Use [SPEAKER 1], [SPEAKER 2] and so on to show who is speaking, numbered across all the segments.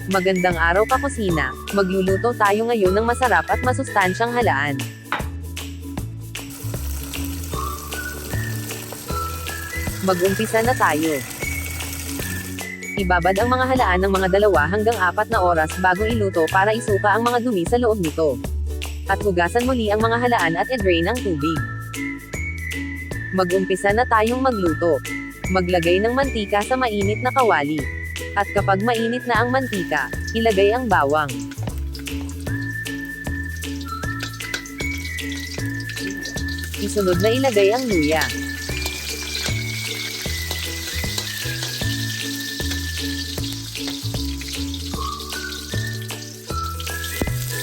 [SPEAKER 1] Magandang araw kakusina, magluluto tayo ngayon ng masarap at masustansyang halaan. Mag-umpisa na tayo. Ibabad ang mga halaan ng mga 2 hanggang 4 na oras bago iluto para isuka ang mga dumi sa loob nito. At hugasan muli ang mga halaan at i-drain ang tubig. Mag-umpisa na tayong magluto. Maglagay ng mantika sa mainit na kawali. At kapag mainit na ang mantika, ilagay ang bawang. Isunod na ilagay ang luya.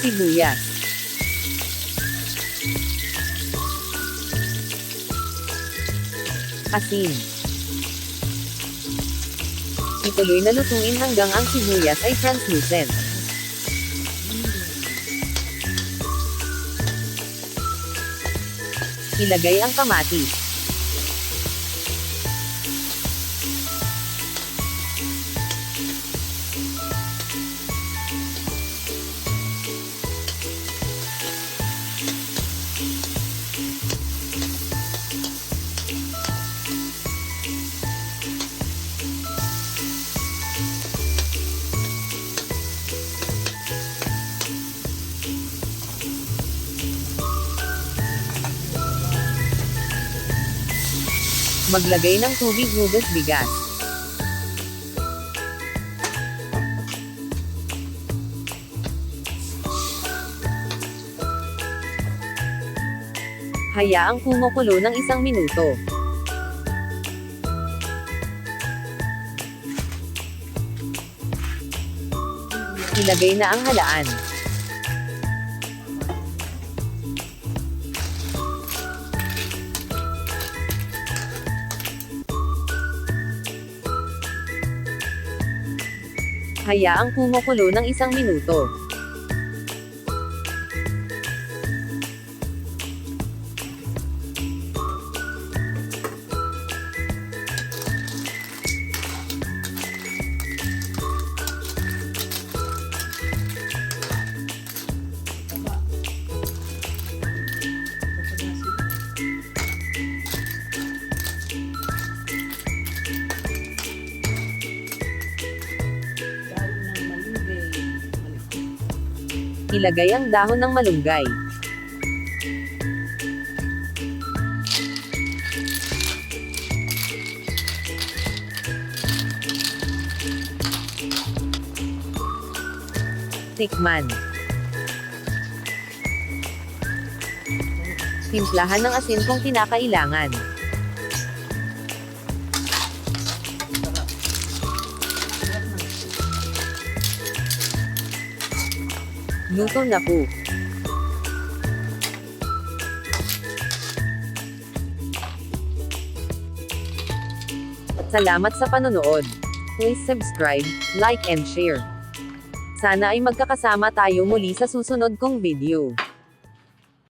[SPEAKER 1] Sibuyas. Asin. Ituloy na lutuin hanggang ang sibuyas ay translucent. Ilagay ang kamatis. Maglagay ng tubig hugas bigas. Hayaang kumukulo ng 1 minuto. Ilagay na ang halaan. Hayaang kumukulo ng 1 minuto. Ilagay ang dahon ng malunggay. Tikman. Timplahan ng asin kung kinakailangan. Luto na po. Salamat sa panonood. Please subscribe, like and share. Sana ay magkakasama tayo muli sa susunod kong video.